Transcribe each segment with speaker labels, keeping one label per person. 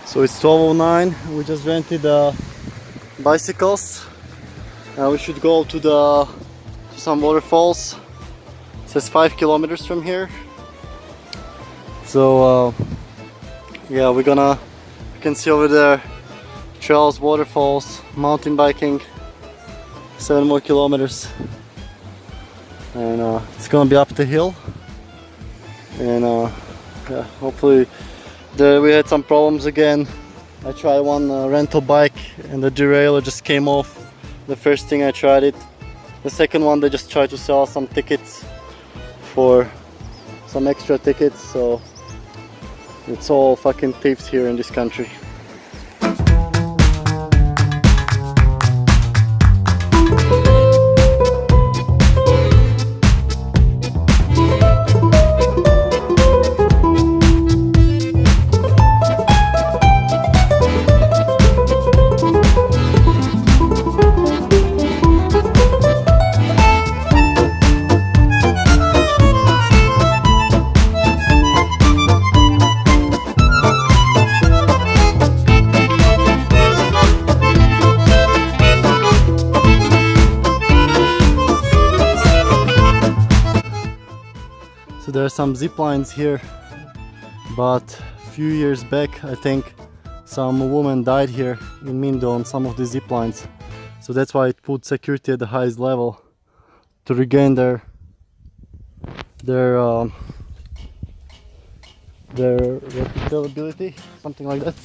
Speaker 1: So it's 12:09. We just rented bicycles and we should go to some waterfalls. It says 5 kilometers from here. So yeah, you can see over there trails, waterfalls, mountain biking, 7 more kilometers, and it's gonna be up the hill. And yeah, hopefully we had some problems again. I tried one rental bike and the derailleur just came off. The first thing I tried it. The second one, they just tried to sell some tickets for some extra tickets, so it's all fucking thieves here in this country. So there are some zip lines here, but a few years back I think some woman died here in Mindo on some of the zip lines. So that's why it put security at the highest level to regain their reputability, something like that.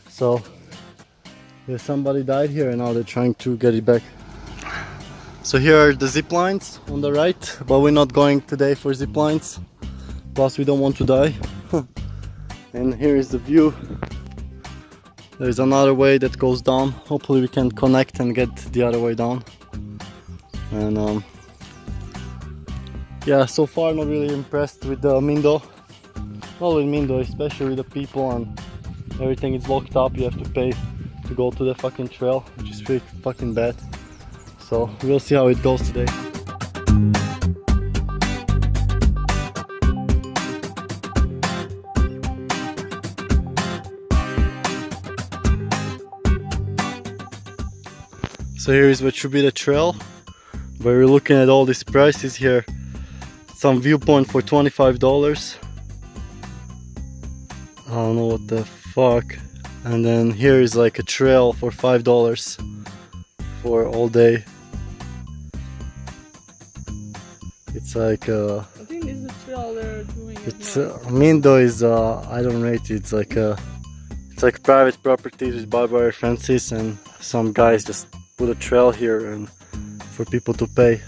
Speaker 1: So yeah, somebody died here and now they're trying to get it back. So here are the zip lines on the right, but we're not going today for zip lines. Plus we don't want to die. And here is the view. There's another way that goes down. Hopefully we can connect and get the other way down. And yeah, so far not really impressed with the Mindo. Not with Mindo, especially with the people and everything is locked up. You have to pay to go to the fucking trail, which is pretty fucking bad. So we'll see how it goes today. So here is what should be the trail, but we're looking at all these prices here. Some viewpoint for $25. I don't know what the fuck. And then here is like a trail for $5 for all day. It's like
Speaker 2: I think this is the trail they're doing.
Speaker 1: It's Mindo is I don't rate it. It's like private property with barbed wire fences, and some guys just put a trail here and for people to pay.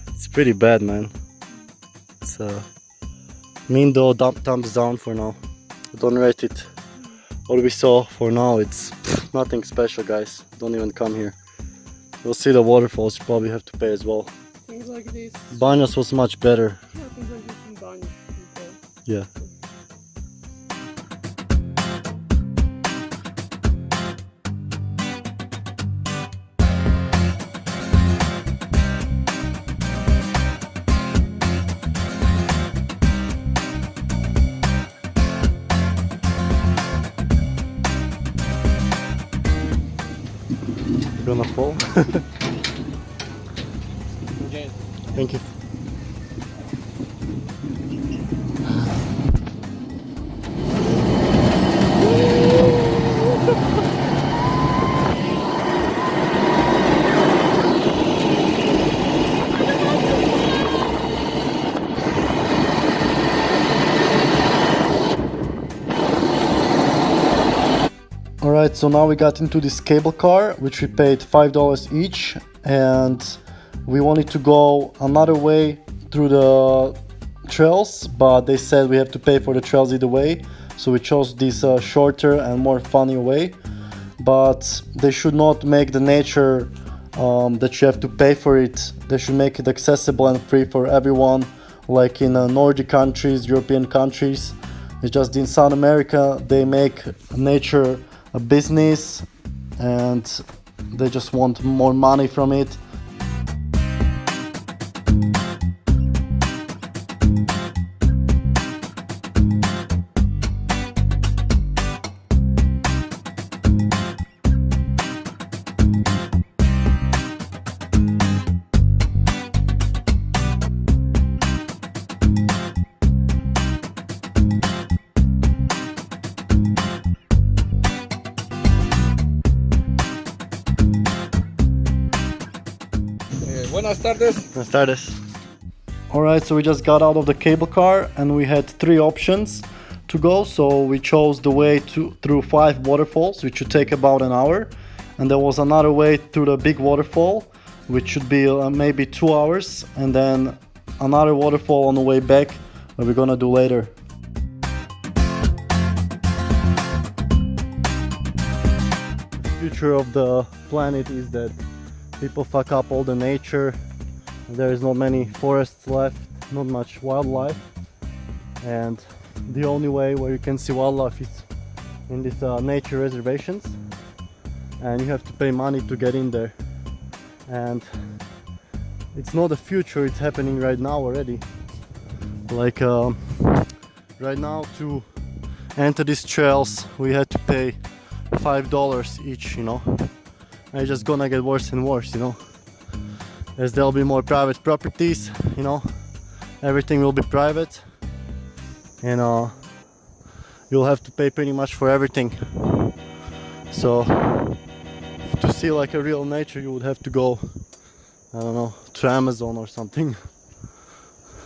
Speaker 1: It's pretty bad, man. It's Mindo thumbs down for now. I don't rate it. What we saw for now, it's nothing special, guys. Don't even come here. We'll see the waterfalls. You probably have to pay as well.
Speaker 2: Things like this.
Speaker 1: Banyas was much better.
Speaker 2: Yeah, things like this in Banyas.
Speaker 1: Yeah. Gonna fall. Thank you. Alright, so now we got into this cable car, which we paid $5 each, and we wanted to go another way through the trails, but they said we have to pay for the trails either way, so we chose this shorter and more funny way. But they should not make the nature that you have to pay for it. They should make it accessible and free for everyone, like in Nordic countries, European countries. It's just in South America they make nature a business and they just want more money from it.
Speaker 3: Buenas tardes.
Speaker 1: Buenas tardes. Alright, so we just got out of the cable car and we had three options to go. So we chose the way through 5 waterfalls, which should take about an hour. And there was another way through the big waterfall, which should be maybe 2 hours. And then another waterfall on the way back, that we're gonna do later. The future of the planet is that people fuck up all the nature. There is not many forests left, not much wildlife, and the only way where you can see wildlife is in these nature reservations, and you have to pay money to get in there. And it's not the future, it's happening right now already. Like right now, to enter these trails we had to pay $5 each, you know. And it's just gonna get worse and worse, you know, as there'll be more private properties, you know, everything will be private, and you'll have to pay pretty much for everything. So to see like a real nature, you would have to go, I don't know, to Amazon or something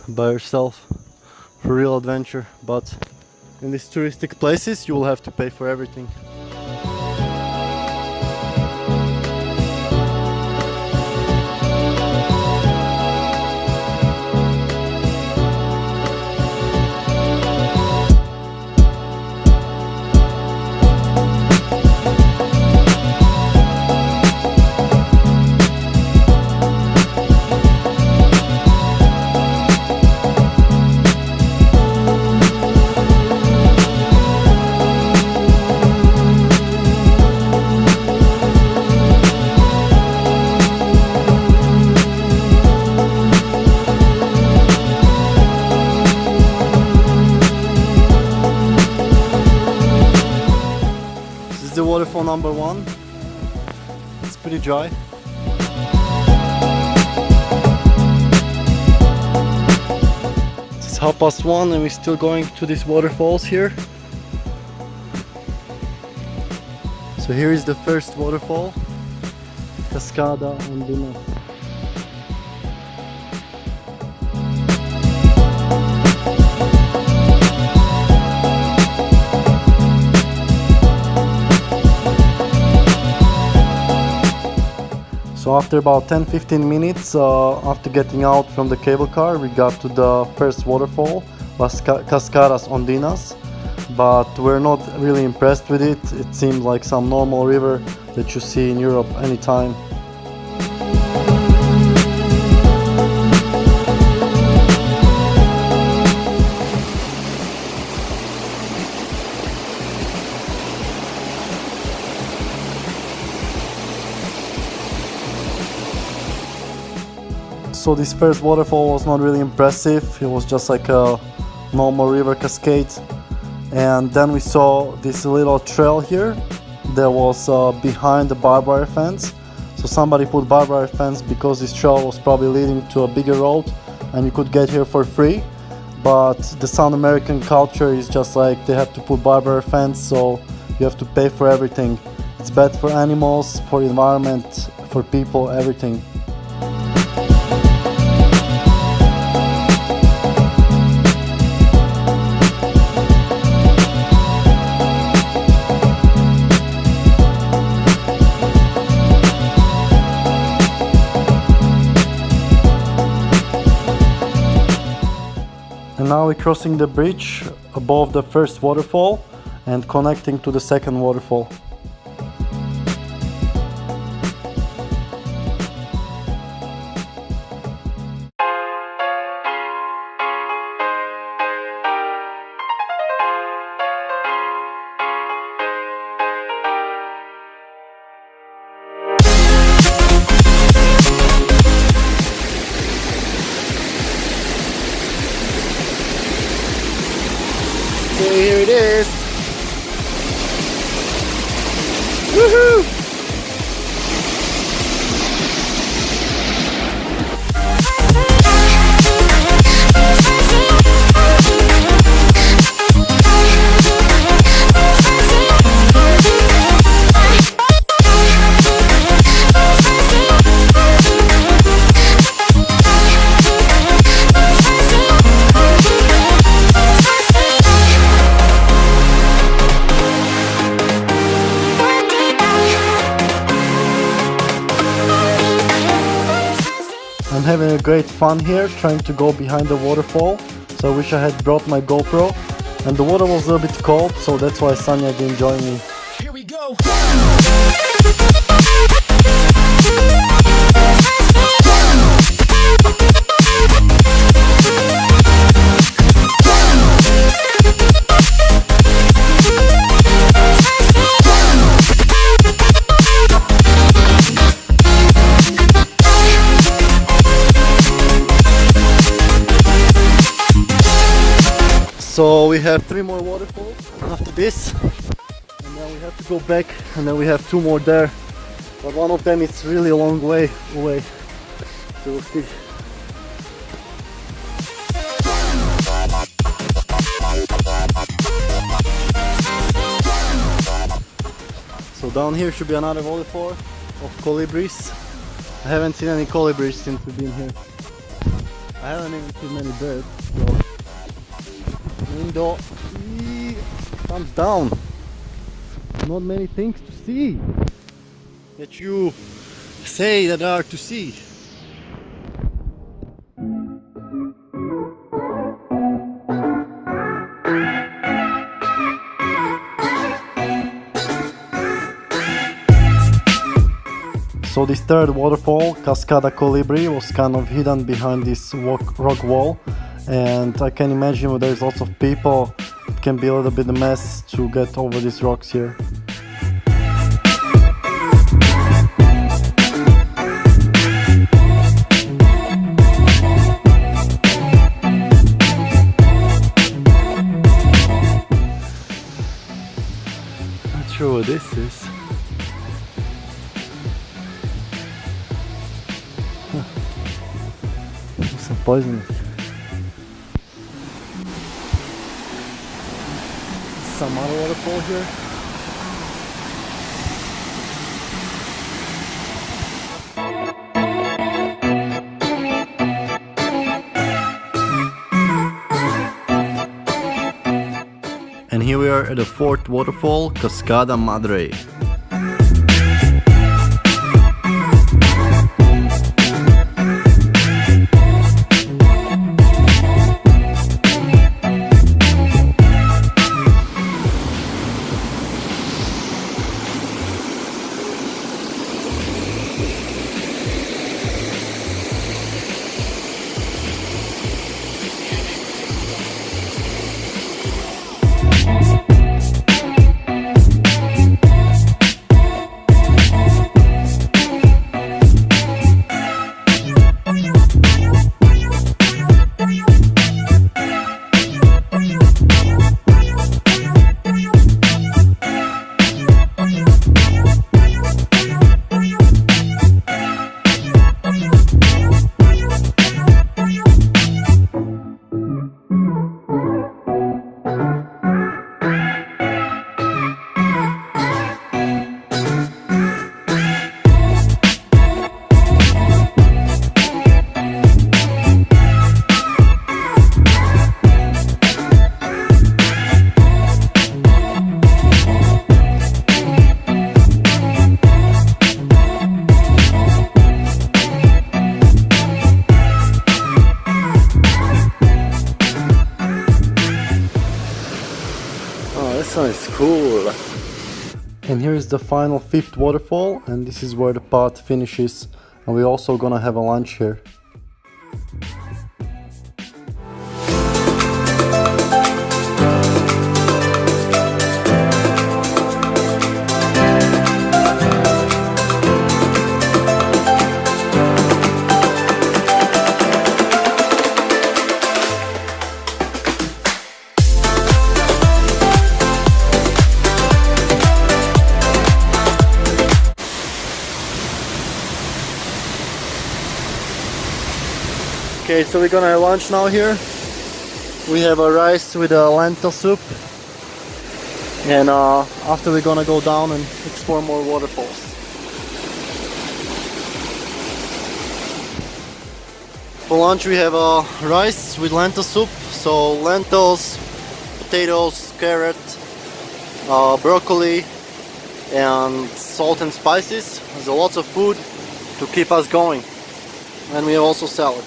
Speaker 1: by yourself for real adventure. But in these touristic places you will have to pay for everything. Waterfall number 1. It's pretty dry. It's 1:30 and we're still going to these waterfalls here. So here is the first waterfall, Cascada Andina. So after about 10-15 minutes after getting out from the cable car, we got to the first waterfall, Las Cascadas Ondinas, but we're not really impressed with it. It seemed like some normal river that you see in Europe anytime. So this first waterfall was not really impressive. It was just like a normal river cascade. And then we saw this little trail here that was behind the barbed wire fence. So somebody put barbed wire fence because this trail was probably leading to a bigger road and you could get here for free. But the South American culture is just like they have to put barbed wire fence, so you have to pay for everything. It's bad for animals, for the environment, for people, everything. And now we're crossing the bridge above the first waterfall and connecting to the second waterfall. Here it is. Woohoo! having a great fun here, trying to go behind the waterfall. So I wish I had brought my GoPro. And the water was a little bit cold, so that's why Sanya didn't join me.
Speaker 3: Here we go.
Speaker 1: So we have 3 more waterfalls after this, and then we have to go back, and then we have 2 more there, but one of them is really a long way away, so we'll see. So down here should be another waterfall of colibris. I haven't seen any colibris since we've been here. I haven't even seen many birds. So Mindo comes down. Not many things to see that you say that are to see. So this third waterfall, Cascada Colibri, was kind of hidden behind this rock wall, and I can imagine when there's lots of people, it can be a little bit a mess to get over these rocks here. Not sure what this is. Some poisonous. Some other waterfall here. And here we are at the fourth waterfall, Cascada Madre. This one is cool. And here is the final fifth waterfall, and this is where the path finishes, and we're also gonna have a lunch here. Okay, so we're gonna have lunch now here. We have a rice with a lentil soup, and after we're gonna go down and explore more waterfalls. For lunch we have rice with lentil soup, so lentils, potatoes, carrot, broccoli, and salt and spices. There's lots of food to keep us going. And we have also salad.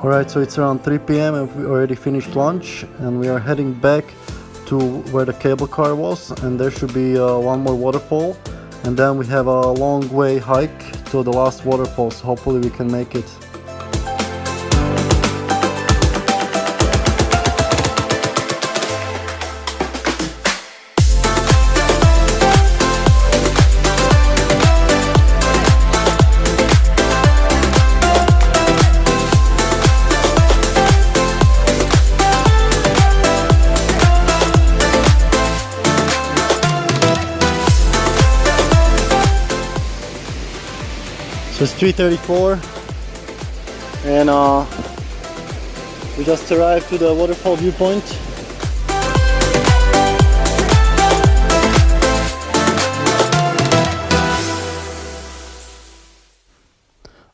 Speaker 1: Alright, so it's around 3 p.m. and we already finished lunch and we are heading back to where the cable car was, and there should be one more waterfall, and then we have a long way hike to the last waterfall, so hopefully we can make it. So it's 3:34 and we just arrived to the waterfall viewpoint.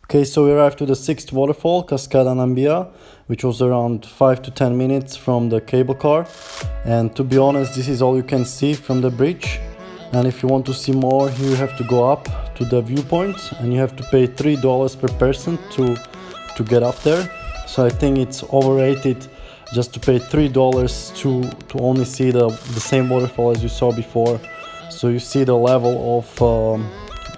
Speaker 1: Okay, so we arrived to the 6th waterfall, Cascada Nambia, which was around 5 to 10 minutes from the cable car, and to be honest, this is all you can see from the bridge. And if you want to see more, you have to go up to the viewpoint and you have to pay $3 per person to get up there. So I think it's overrated just to pay $3 to only see the same waterfall as you saw before. So you see the level of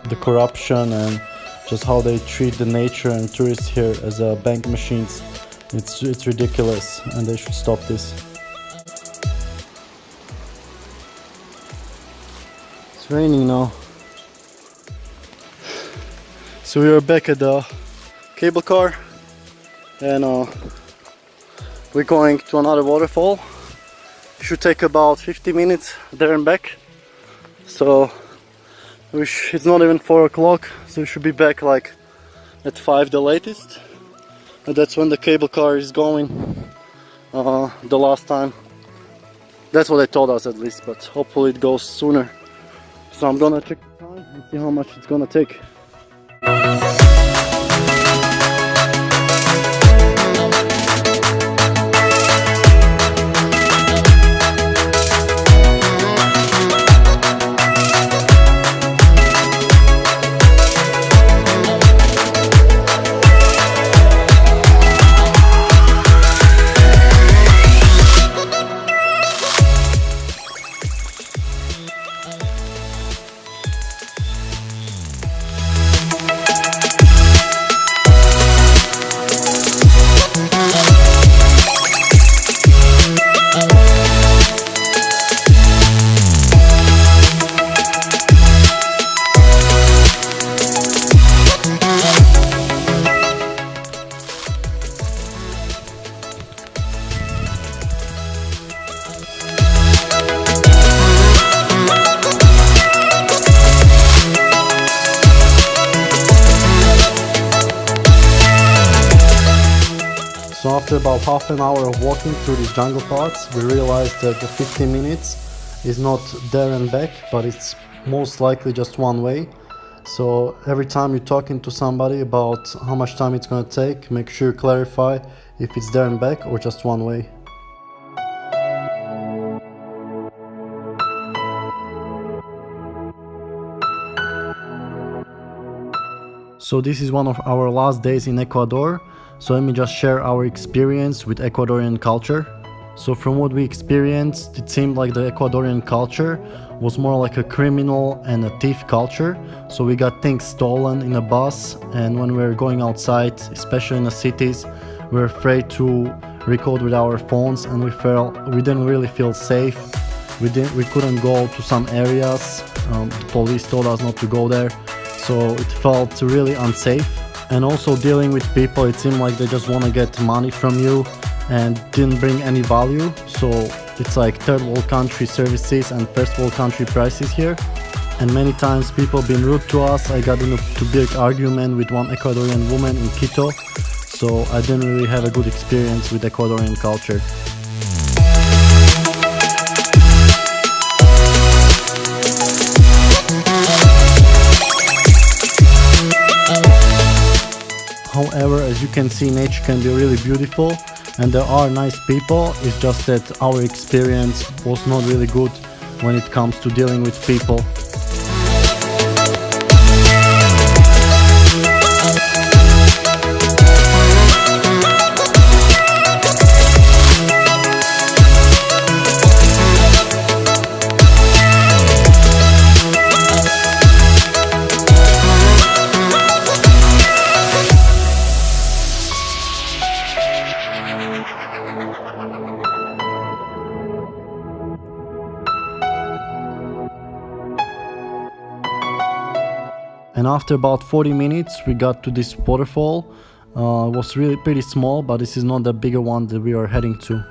Speaker 1: the corruption and just how they treat the nature and tourists here as bank machines. It's ridiculous and they should stop this. It's raining now. So we are back at the cable car and we're going to another waterfall. It should take about 50 minutes there and back. So it's not even 4 o'clock, so we should be back like at 5 the latest. And that's when the cable car is going the last time. That's what they told us at least, but hopefully it goes sooner. So I'm gonna check the time and see how much it's gonna take. So after about half an hour of walking through these jungle paths, we realized that the 15 minutes is not there and back, but it's most likely just one way. So every time you're talking to somebody about how much time it's gonna take, make sure you clarify if it's there and back or just one way. So this is one of our last days in Ecuador. So let me just share our experience with Ecuadorian culture. So from what we experienced, it seemed like the Ecuadorian culture was more like a criminal and a thief culture. So we got things stolen in a bus, and when we were going outside, especially in the cities, we were afraid to record with our phones, and we didn't really feel safe. We couldn't go to some areas. The police told us not to go there, so it felt really unsafe. And also dealing with people, it seemed like they just want to get money from you and didn't bring any value. So it's like third world country services and first world country prices here. And many times people been rude to us. I got into a big argument with one Ecuadorian woman in Quito. So I didn't really have a good experience with Ecuadorian culture. However, as you can see, nature can be really beautiful and there are nice people. It's just that our experience was not really good when it comes to dealing with people. And after about 40 minutes we got to this waterfall. It was really pretty small, but this is not the bigger one that we are heading to.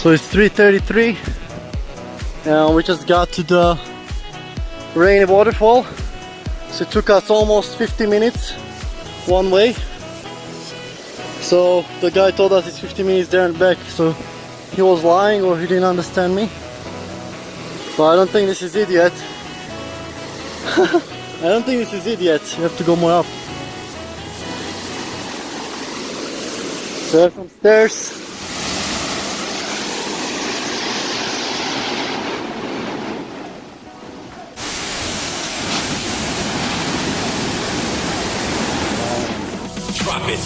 Speaker 1: So it's 3:33 and we just got to the rainy waterfall. So it took us almost 50 minutes one way. So the guy told us it's 50 minutes there and back, so he was lying or he didn't understand me. But I don't think this is it yet. I don't think this is it yet. You have to go more up. So there's some stairs.
Speaker 3: Drop it.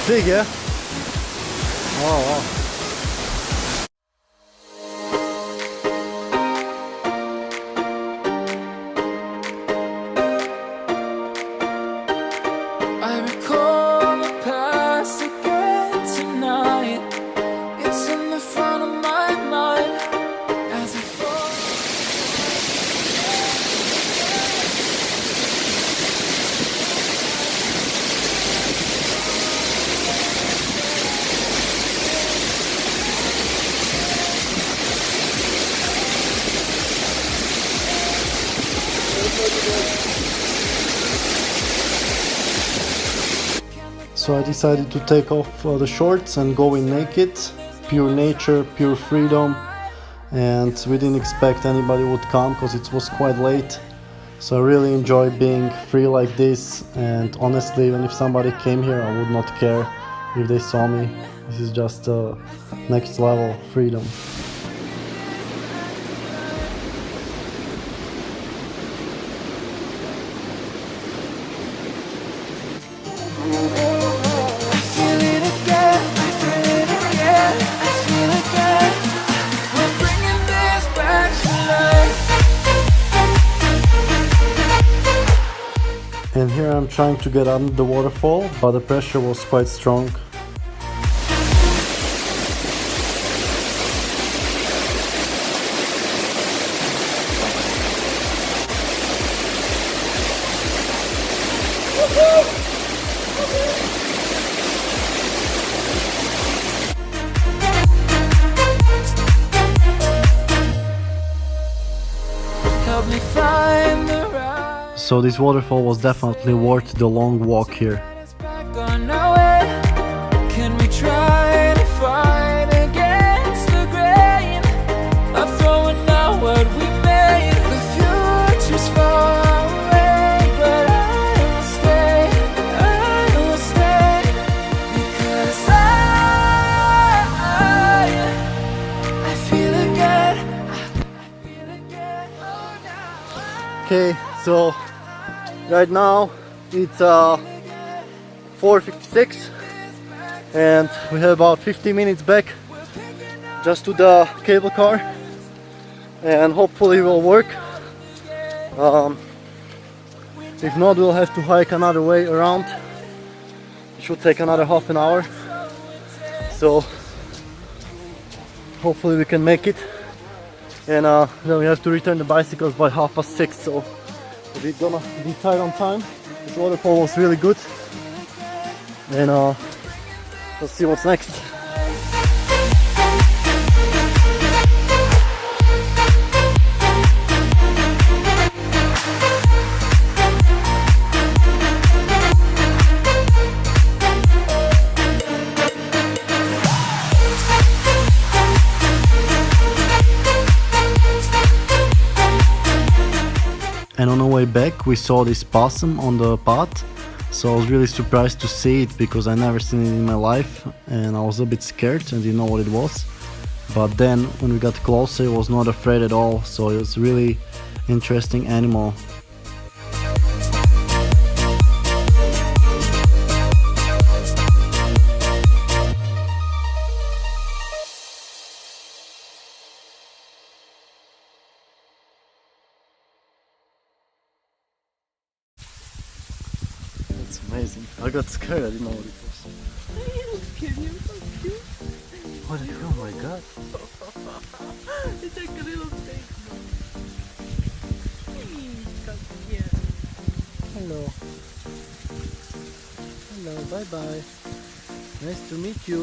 Speaker 1: Big, yeah? Oh, wow.
Speaker 4: I recall the past again tonight. It's in the front of my mind as I fall.
Speaker 1: So I decided to take off the shorts and go in naked. Pure nature, pure freedom. And we didn't expect anybody would come because it was quite late. So I really enjoy being free like this, and honestly, even if somebody came here I would not care if they saw me. This is just next level freedom.
Speaker 4: I feel it again, I feel it again, I feel it again. We're bringing this back to life.
Speaker 1: And here I'm trying to get under the waterfall, but the pressure was quite strong.
Speaker 4: Help me find the right.
Speaker 1: So this waterfall was definitely worth the long walk here.
Speaker 4: Back on our way. Can we try to fight against the grain of throwing out what we made? The future's far away, but I will stay, because I feel again, I feel again. Oh, now.
Speaker 1: Okay, so right now It's 4:56 and we have about 15 minutes back just to the cable car, and hopefully it will work. If not, we'll have to hike another way around. It should take another half an hour, so hopefully we can make it. And then we have to return the bicycles by 6:30, so we're gonna be tight on time. This waterfall was really good, and let's see what's next. And on our way back we saw this possum on the path, so I was really surprised to see it because I never seen it in my life, and I was a bit scared and didn't know what it was. But then when we got closer, I was not afraid at all, so it was really interesting animal. It's amazing. I got scared, I didn't know what it was.
Speaker 2: You're so cute.
Speaker 1: What the hell, oh my god.
Speaker 2: It's like a little thing. Yeah.
Speaker 1: Hello. Hello, bye bye. Nice to meet you.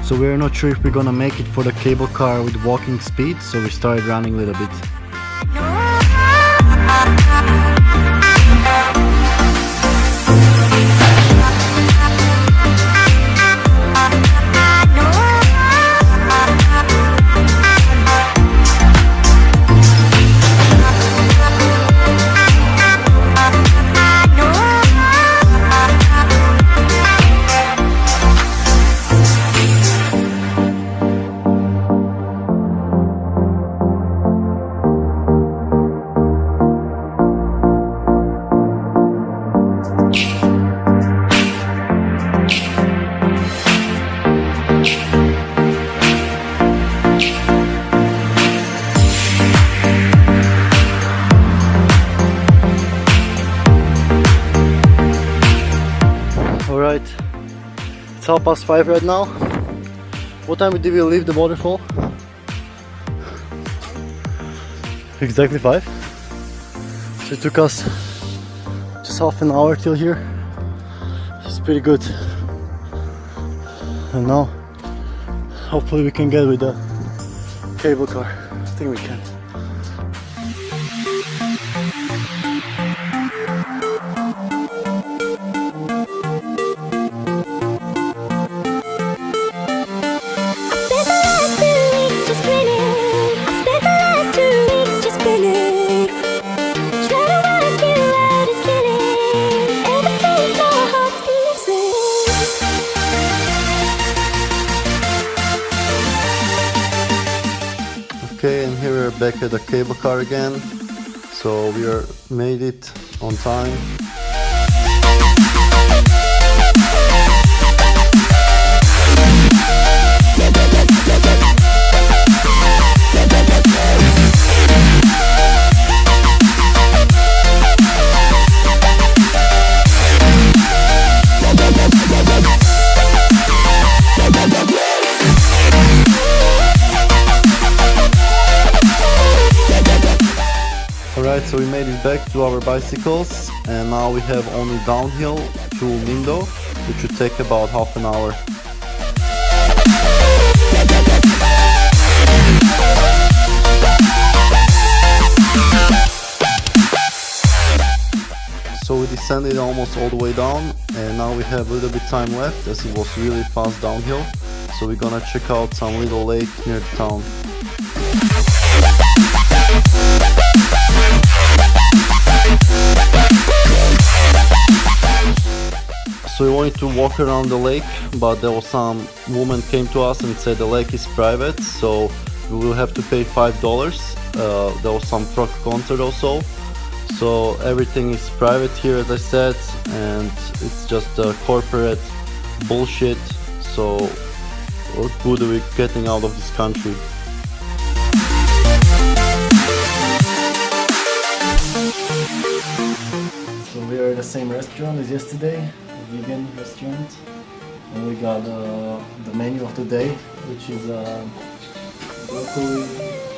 Speaker 1: So we're not sure if we're gonna make it for the cable car with walking speed, so we started running a little bit. Alright, it's 5:30 right now. What time did we leave the waterfall? Exactly 5. So it took us just half an hour till here. It's pretty good. And now, hopefully we can get with the cable car. I think we can. Okay, and here we're back at the cable car again. So we are made it on time. Alright, so we made it back to our bicycles and now we have only downhill to Mindo, which should take about half an hour. So we descended almost all the way down and now we have a little bit time left as it was really fast downhill. So we're gonna check out some little lake near the town. So we wanted to walk around the lake, but there was some woman came to us and said the lake is private, so we will have to pay $5. There was some truck concert also. So everything is private here, as I said, and it's just corporate bullshit. So what good are we getting out of this country? So we are at the same restaurant as yesterday, a vegan restaurant, and we got the menu of the day, which is broccoli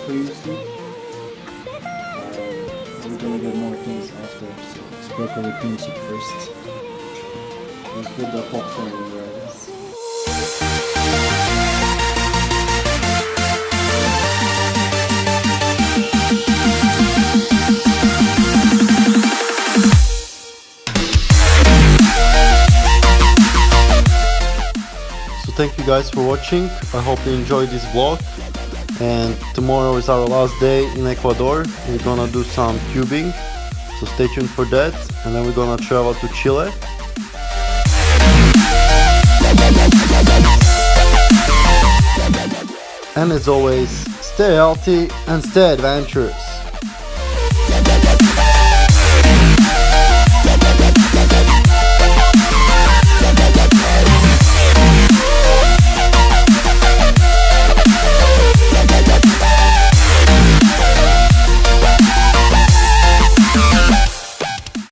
Speaker 1: cream soup. We're gonna get more things after, so it's broccoli cream soup first. We'll put the popcorn in there, I guess. So thank you guys for watching. I hope you enjoyed this vlog. And tomorrow is our last day in Ecuador. We're gonna do some tubing, so stay tuned for that. And then we're gonna travel to Chile. And as always, stay healthy and stay adventurous.